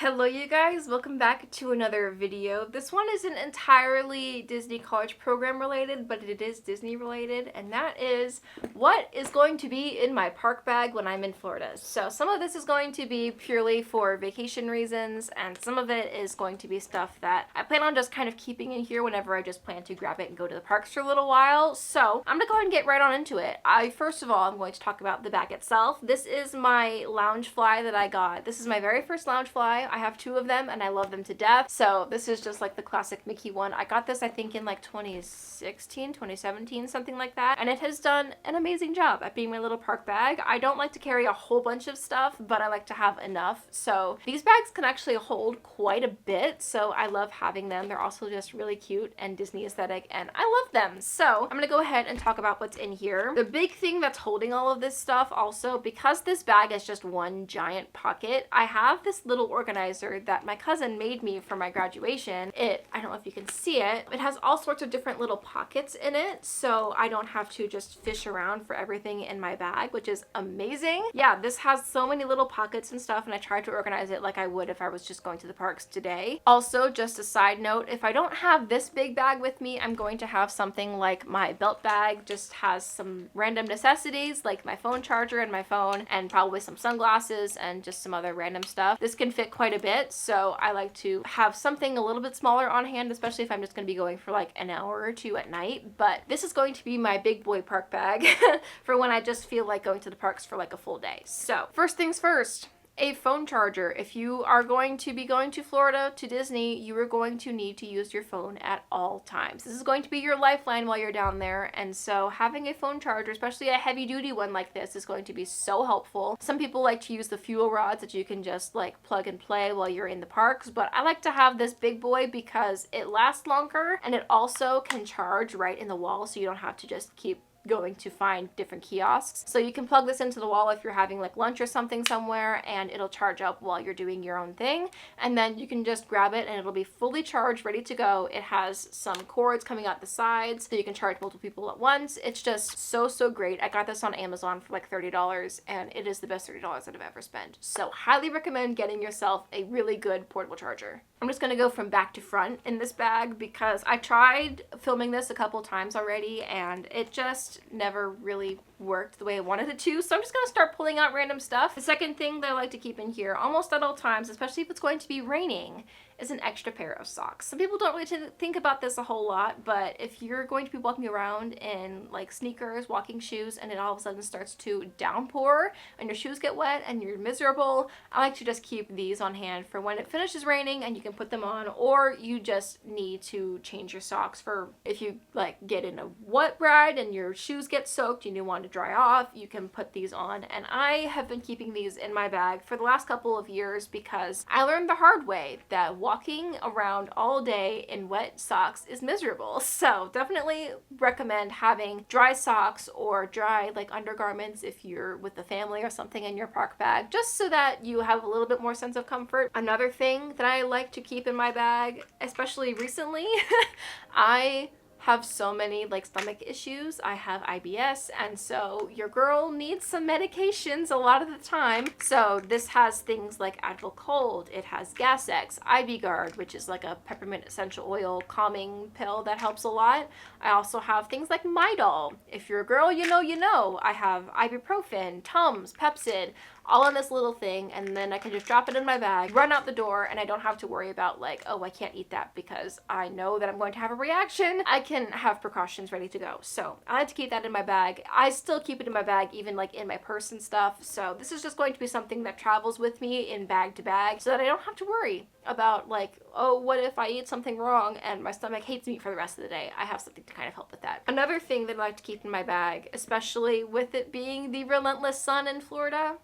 Hello you guys, welcome back to another video. This one isn't entirely Disney College Program related, but it is Disney related, and that is what is going to be in my park bag when I'm in Florida. So some of this is going to be purely for vacation reasons, and some of it is going to be stuff that I plan on just kind of keeping in here whenever I just plan to grab it and go to the parks for a little while. So I'm gonna go ahead and get right on into it. First of all, I'm going to talk about the bag itself. This is my Loungefly that I got. This is my very first Loungefly. I have two of them and I love them to death. So this is just like the classic Mickey one. I got this I think in like 2016, 2017, something like that. And it has done an amazing job at being my little park bag. I don't like to carry a whole bunch of stuff, but I like to have enough. So these bags can actually hold quite a bit. So I love having them. They're also just really cute and Disney aesthetic and I love them. So I'm gonna go ahead and talk about what's in here. The big thing that's holding all of this stuff also, because this bag is just one giant pocket, I have this little organizer that my cousin made me for my graduation. I don't know if you can see it, it has all sorts of different little pockets in it, so I don't have to just fish around for everything in my bag, which is amazing. Yeah, this has so many little pockets and stuff, and I tried to organize it like I would if I was just going to the parks today. Also, just a side note, if I don't have this big bag with me, I'm going to have something like my belt bag, just has some random necessities like my phone charger and my phone, and probably some sunglasses and just some other random stuff. This can fit quite a bit, so I like to have something a little bit smaller on hand, especially if I'm just going to be going for like an hour or two at night. But this is going to be my big boy park bag for when I just feel like going to the parks for like a full day. So first things first, a phone charger. If you are going to be going to Florida, to Disney, you are going to need to use your phone at all times. This is going to be your lifeline while you're down there, and so having a phone charger, especially a heavy duty one like this, is going to be so helpful. Some people like to use the fuel rods that you can just like plug and play while you're in the parks, but I like to have this big boy because it lasts longer and it also can charge right in the wall, so you don't have to just keep going to find different kiosks. So you can plug this into the wall if you're having like lunch or something somewhere, and it'll charge up while you're doing your own thing, and then you can just grab it and it'll be fully charged, ready to go. It has some cords coming out the sides so you can charge multiple people at once. It's just so great. I got this on Amazon for like $30 and it is the best $30 that I've ever spent. So highly recommend getting yourself a really good portable charger. I'm just going to go from back to front in this bag because I tried filming this a couple times already and it just never really worked the way I wanted it to. So I'm just going to start pulling out random stuff. The second thing that I like to keep in here almost at all times, especially if it's going to be raining, is an extra pair of socks. Some people don't really think about this a whole lot, but if you're going to be walking around in like sneakers, walking shoes, and it all of a sudden starts to downpour and your shoes get wet and you're miserable, I like to just keep these on hand for when it finishes raining and you can put them on, or you just need to change your socks for if you like get in a wet ride and your shoes get soaked and you want to dry off, you can put these on. And I have been keeping these in my bag for the last couple of years because I learned the hard way that walking around all day in wet socks is miserable. So definitely recommend having dry socks or dry like undergarments if you're with the family or something in your park bag, just so that you have a little bit more sense of comfort. Another thing that I like to keep in my bag, especially recently, I have so many like stomach issues. I have IBS, and so your girl needs some medications a lot of the time. So this has things like Advil Cold, it has Gas X, Ivy Guard, which is like a peppermint essential oil calming pill that helps a lot. I also have things like Midol. If you're a girl, you know. I have ibuprofen, Tums, Pepcid, all in this little thing, and then I can just drop it in my bag, run out the door, and I don't have to worry about like, oh, I can't eat that because I know that I'm going to have a reaction. I can have precautions ready to go. So I like to keep that in my bag. I still keep it in my bag even like in my purse and stuff. So this is just going to be something that travels with me in bag to bag so that I don't have to worry about like, oh, what if I eat something wrong and my stomach hates me for the rest of the day? I have something to kind of help with that. Another thing that I like to keep in my bag, especially with it being the relentless sun in Florida,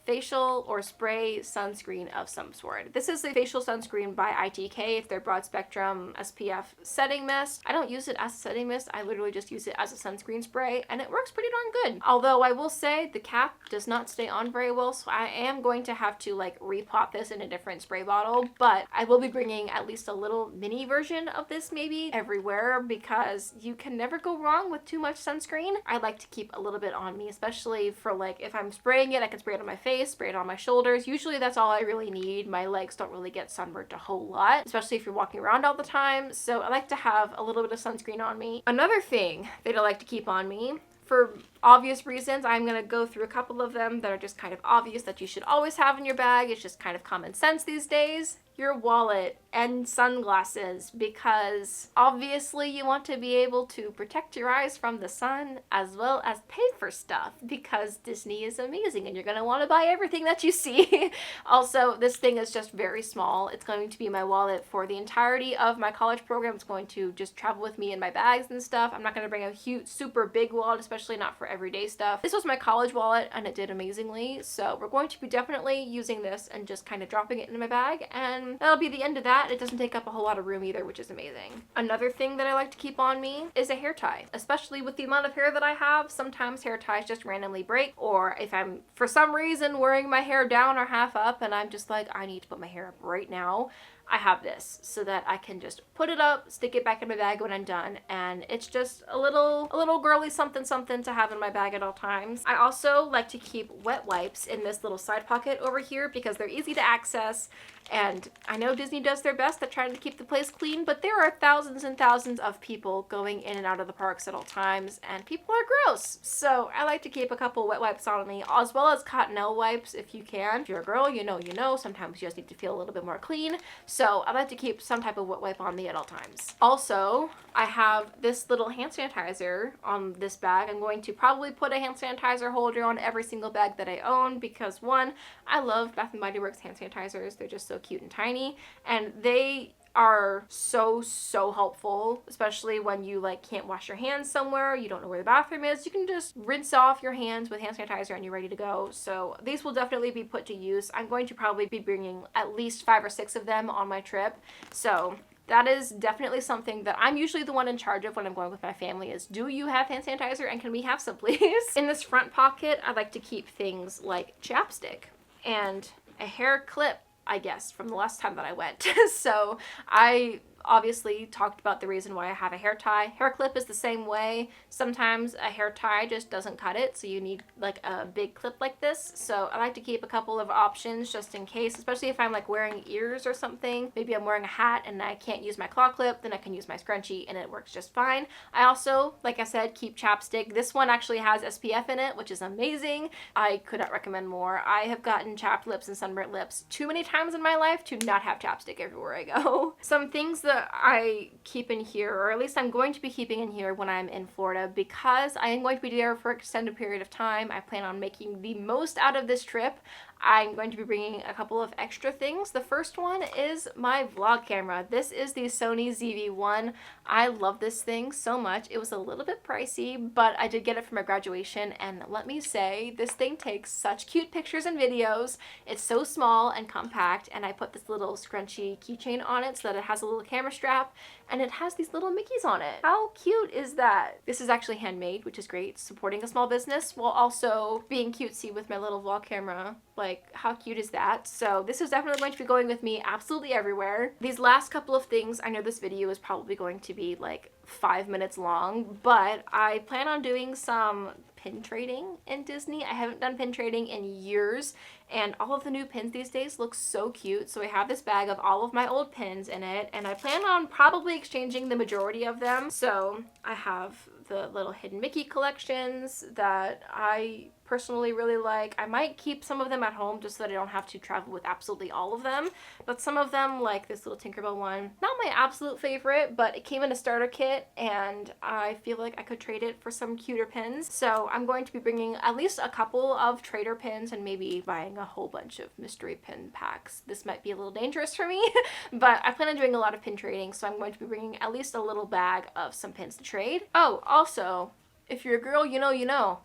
facial or spray sunscreen of some sort. This is a facial sunscreen by ITK. It's their broad spectrum SPF setting mist. I don't use it as a setting mist. I literally just use it as a sunscreen spray, and it works pretty darn good. Although I will say the cap does not stay on very well, so I am going to have to like repop this in a different spray bottle, but I will be bringing at least a little mini version of this maybe everywhere because you can never go wrong with too much sunscreen. I like to keep a little bit on me, especially for like if I'm spraying it, I can spray it on my face face, spray it on my shoulders. Usually that's all I really need. My legs don't really get sunburned a whole lot, especially if you're walking around all the time. So I like to have a little bit of sunscreen on me. Another thing that I like to keep on me, for obvious reasons, I'm going to go through a couple of them that are just kind of obvious that you should always have in your bag. It's just kind of common sense these days. Your wallet and sunglasses, because obviously you want to be able to protect your eyes from the sun as well as pay for stuff, because Disney is amazing and you're going to want to buy everything that you see. Also, this thing is just very small. It's going to be my wallet for the entirety of my college program. It's going to just travel with me in my bags and stuff. I'm not going to bring a huge, super big wallet, especially not for everyday stuff. This was my college wallet and it did amazingly. So we're going to be definitely using this and just kind of dropping it in my bag, and that'll be the end of that. It doesn't take up a whole lot of room either, which is amazing. Another thing that I like to keep on me is a hair tie, especially with the amount of hair that I have. Sometimes hair ties just randomly break, or if I'm for some reason wearing my hair down or half up and I'm just like, I need to put my hair up right now, I have this so that I can just put it up, stick it back in my bag when I'm done, and it's just a little girly something to have in my bag at all times. I also like to keep wet wipes in this little side pocket over here because they're easy to access, and I know Disney does their best at trying to keep the place clean, but there are thousands and thousands of people going in and out of the parks at all times, and people are gross. So I like to keep a couple wet wipes on me, as well as Cottonelle wipes if you can. If you're a girl, you know, sometimes you just need to feel a little bit more clean. So I like to keep some type of wet wipe on me at all times. Also, I have this little hand sanitizer on this bag. I'm going to probably put a hand sanitizer holder on every single bag that I own because, one, I love Bath & Body Works hand sanitizers. They're just so cute and tiny, and they are so helpful, especially when you like can't wash your hands somewhere, you don't know where the bathroom is. You can just rinse off your hands with hand sanitizer and you're ready to go. So these will definitely be put to use. I'm going to probably be bringing at least 5 or 6 of them on my trip. So that is definitely something that I'm usually the one in charge of when I'm going with my family, is do you have hand sanitizer and can we have some please? In this front pocket, I like to keep things like chapstick and a hair clip, I guess, from the last time that I went. So I obviously talked about the reason why I have a hair tie. Hair clip is the same way. Sometimes a hair tie just doesn't cut it, so you need like a big clip like this. So I like to keep a couple of options just in case, especially if I'm like wearing ears or something. Maybe I'm wearing a hat and I can't use my claw clip, then I can use my scrunchie and it works just fine. I also, like I said, keep chapstick. This one actually has SPF in it, which is amazing. I could not recommend more. I have gotten chapped lips and sunburnt lips too many times in my life to not have chapstick everywhere I go. Some things that I keep in here, or at least I'm going to be keeping in here when I'm in Florida, because I am going to be there for an extended period of time. I plan on making the most out of this trip. I'm going to be bringing a couple of extra things. The first one is my vlog camera. This is the Sony ZV-1. I love this thing so much. It was a little bit pricey, but I did get it for my graduation, and let me say, this thing takes such cute pictures and videos. It's so small and compact, and I put this little scrunchy keychain on it so that it has a little camera strap, and it has these little Mickeys on it. How cute is that? This is actually handmade, which is great, supporting a small business while also being cutesy with my little vlog camera. Like, how cute is that? So this is definitely going to be going with me absolutely everywhere. These last couple of things, I know this video is probably going to be like 5 minutes long, but I plan on doing some pin trading in Disney. I haven't done pin trading in years, and all of the new pins these days look so cute. So I have this bag of all of my old pins in it, and I plan on probably exchanging the majority of them. So I have the little hidden Mickey collections that I personally really like. I might keep some of them at home just so that I don't have to travel with absolutely all of them, but some of them, like this little Tinkerbell one, not my absolute favorite, but it came in a starter kit and I feel like I could trade it for some cuter pins. So I'm going to be bringing at least a couple of trader pins and maybe buying a whole bunch of mystery pin packs. This might be a little dangerous for me, but I plan on doing a lot of pin trading, so I'm going to be bringing at least a little bag of some pins to trade. Oh, also, if you're a girl, you know.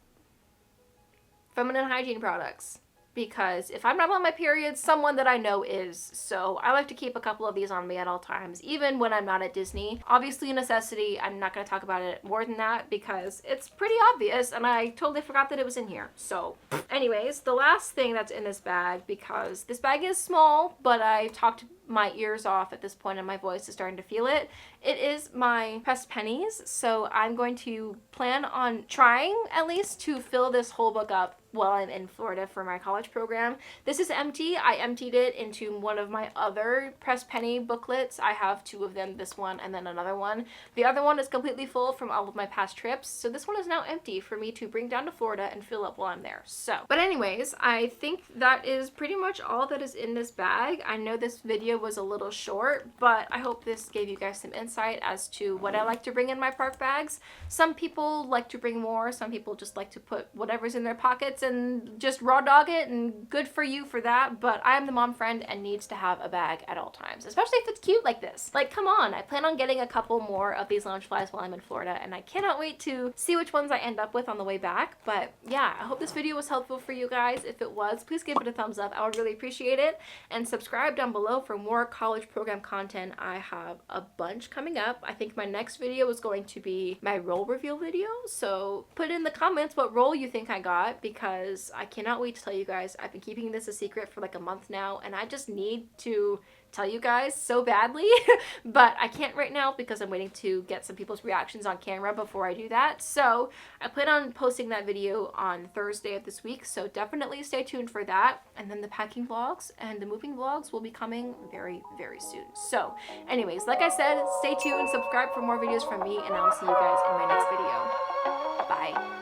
Feminine hygiene products, because if I'm not on my period, someone that I know is. So I like to keep a couple of these on me at all times, even when I'm not at Disney. Obviously a necessity. I'm not going to talk about it more than that because it's pretty obvious and I totally forgot that it was in here. So anyways, the last thing that's in this bag, because this bag is small, but I talked my ears off at this point and my voice is starting to feel it. It is my pressed pennies. So I'm going to plan on trying at least to fill this whole book up while I'm in Florida for my college program. This is empty. I emptied it into one of my other Press Penny booklets. I have two of them, this one and then another one. The other one is completely full from all of my past trips, so this one is now empty for me to bring down to Florida and fill up while I'm there. So, but anyways, I think that is pretty much all that is in this bag. I know this video was a little short, but I hope this gave you guys some insight as to what I like to bring in my park bags. Some people like to bring more, some people just like to put whatever's in their pockets and just raw dog it, and good for you for that, but I am the mom friend and needs to have a bag at all times, especially if it's cute like this. Like, come on, I plan on getting a couple more of these Loungeflies while I'm in Florida, and I cannot wait to see which ones I end up with on the way back. But yeah, I hope this video was helpful for you guys. If it was, please give it a thumbs up. I would really appreciate it, and subscribe down below for more college program content. I have a bunch coming up. I think my next video is going to be my role reveal video, so put in the comments what role you think I got, because I cannot wait to tell you guys. I've been keeping this a secret for like a month now, and I just need to tell you guys so badly, but I can't right now because I'm waiting to get some people's reactions on camera before I do that. So I plan on posting that video on Thursday of this week, so definitely stay tuned for that. And then the packing vlogs and the moving vlogs will be coming very, very soon. So anyways, like I said, stay tuned, subscribe for more videos from me, and I will see you guys in my next video. Bye.